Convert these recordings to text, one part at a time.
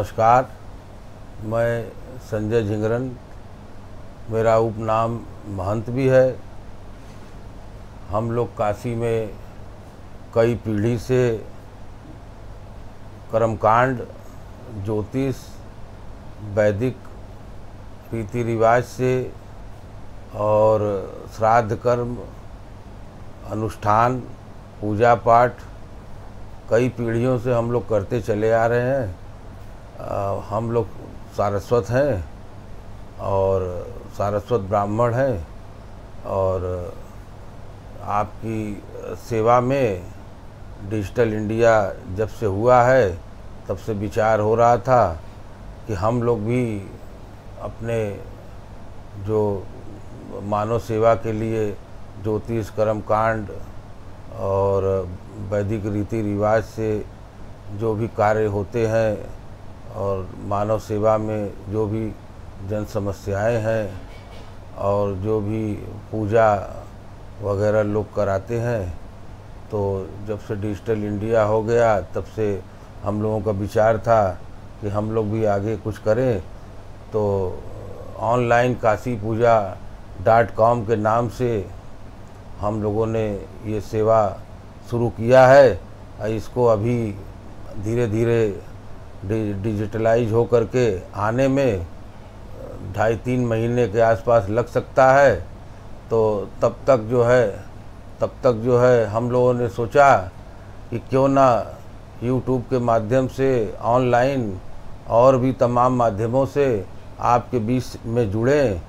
नमस्कार। मैं संजय झिंगरन, मेरा उपनाम महंत भी है। हम लोग काशी में कई पीढ़ी से कर्मकांड, ज्योतिष, वैदिक रीति रिवाज से और श्राद्ध कर्म, अनुष्ठान, पूजा पाठ कई पीढ़ियों से हम लोग करते चले आ रहे हैं। हम लोग सारस्वत हैं और सारस्वत ब्राह्मण हैं और आपकी सेवा में डिजिटल इंडिया जब से हुआ है तब से विचार हो रहा था कि हम लोग भी अपने जो मानव सेवा के लिए ज्योतिष, कर्मकांड और वैदिक रीति रिवाज से जो भी कार्य होते हैं और मानव सेवा में जो भी जन समस्याएं हैं और जो भी पूजा वगैरह लोग कराते हैं, तो जब से डिजिटल इंडिया हो गया तब से हम लोगों का विचार था कि हम लोग भी आगे कुछ करें। तो ऑनलाइन kaasipuja.com के नाम से हम लोगों ने ये सेवा शुरू किया है। इसको अभी धीरे धीरे डिजिटलाइज हो करके आने में 2.5-3 महीने के आसपास लग सकता है। तो तब तक जो है हम लोगों ने सोचा कि क्यों ना यूट्यूब के माध्यम से ऑनलाइन और भी तमाम माध्यमों से आपके बीच में जुड़ें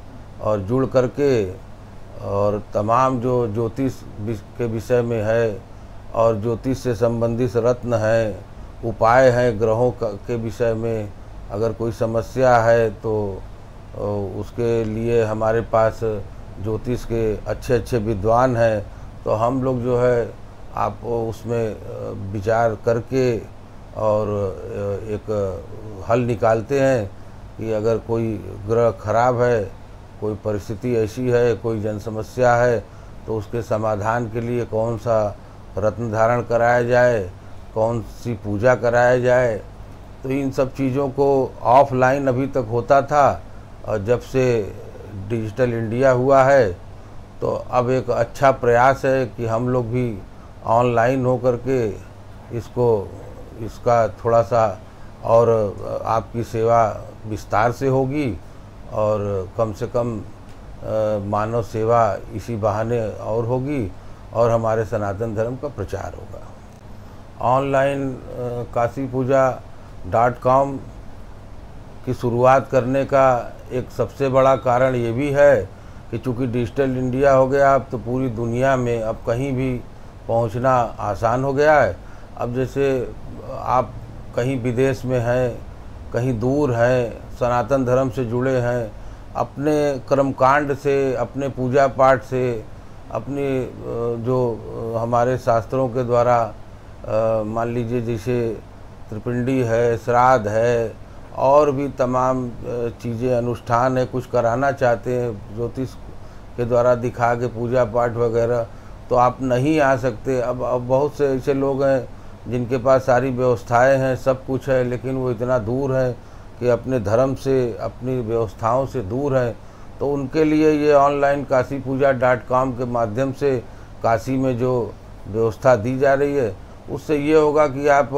और जुड़ करके और तमाम जो ज्योतिष के विषय में है और ज्योतिष से संबंधित रत्न हैं, उपाय हैं, ग्रहों के विषय में अगर कोई समस्या है तो उसके लिए हमारे पास ज्योतिष के अच्छे विद्वान हैं। तो हम लोग जो है आप उसमें विचार करके और एक हल निकालते हैं कि अगर कोई ग्रह खराब है, कोई परिस्थिति ऐसी है, कोई जन समस्या है, तो उसके समाधान के लिए कौन सा रत्न धारण कराया जाए, कौन सी पूजा कराया जाए। तो इन सब चीज़ों को ऑफलाइन अभी तक होता था और जब से डिजिटल इंडिया हुआ है तो अब एक अच्छा प्रयास है कि हम लोग भी ऑनलाइन हो करके इसका थोड़ा सा और आपकी सेवा विस्तार से होगी और कम से कम मानव सेवा इसी बहाने और होगी और हमारे सनातन धर्म का प्रचार होगा। ऑनलाइन kaasipuja.com की शुरुआत करने का एक सबसे बड़ा कारण ये भी है कि चूँकि डिजिटल इंडिया हो गया अब तो पूरी दुनिया में अब कहीं भी पहुंचना आसान हो गया है। अब जैसे आप कहीं विदेश में हैं, कहीं दूर हैं, सनातन धर्म से जुड़े हैं, अपने कर्मकांड से, अपने पूजा पाठ से, अपनी जो हमारे शास्त्रों के द्वारा मान लीजिए जैसे त्रिपिंडी है, श्राद्ध है और भी तमाम चीज़ें, अनुष्ठान है, कुछ कराना चाहते हैं ज्योतिष के द्वारा दिखा के पूजा पाठ वगैरह, तो आप नहीं आ सकते। अब बहुत से ऐसे लोग हैं जिनके पास सारी व्यवस्थाएं हैं, सब कुछ है, लेकिन वो इतना दूर हैं कि अपने धर्म से, अपनी व्यवस्थाओं से दूर हैं। तो उनके लिए ये ऑनलाइन kaasipuja.com के माध्यम से काशी में जो व्यवस्था दी जा रही है उससे ये होगा कि आप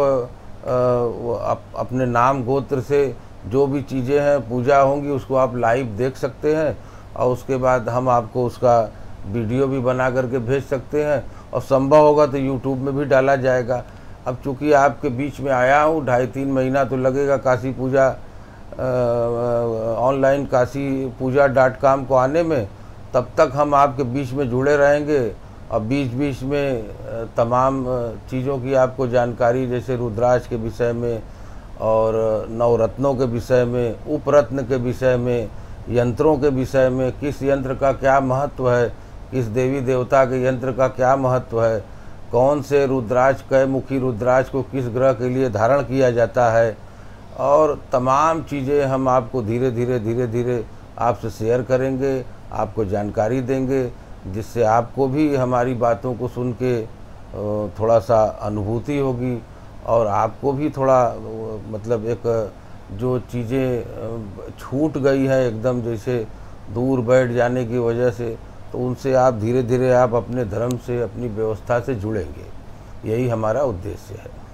अपने नाम गोत्र से जो भी चीज़ें हैं पूजा होंगी उसको आप लाइव देख सकते हैं और उसके बाद हम आपको उसका वीडियो भी बना करके भेज सकते हैं और संभव होगा तो यूट्यूब में भी डाला जाएगा। अब चूँकि आपके बीच में आया हूँ, 2.5-3 महीना तो लगेगा काशी पूजा ऑनलाइन kaasipuja.com को आने में। तब तक हम आपके बीच में जुड़े रहेंगे और बीच बीच में तमाम चीज़ों की आपको जानकारी, जैसे रुद्राक्ष के विषय में और नवरत्नों के विषय में, उपरत्न के विषय में, यंत्रों के विषय में, किस यंत्र का क्या महत्व है, किस देवी देवता के यंत्र का क्या महत्व है, कौन से रुद्राक्ष, कै मुखी रुद्राक्ष को किस ग्रह के लिए धारण किया जाता है, और तमाम चीज़ें हम आपको धीरे धीरे आपसे शेयर करेंगे, आपको जानकारी देंगे, जिससे आपको भी हमारी बातों को सुन के थोड़ा सा अनुभूति होगी और आपको भी थोड़ा मतलब एक जो चीज़ें छूट गई है एकदम, जैसे दूर बैठ जाने की वजह से, तो उनसे आप धीरे धीरे आप अपने धर्म से, अपनी व्यवस्था से जुड़ेंगे। यही हमारा उद्देश्य है।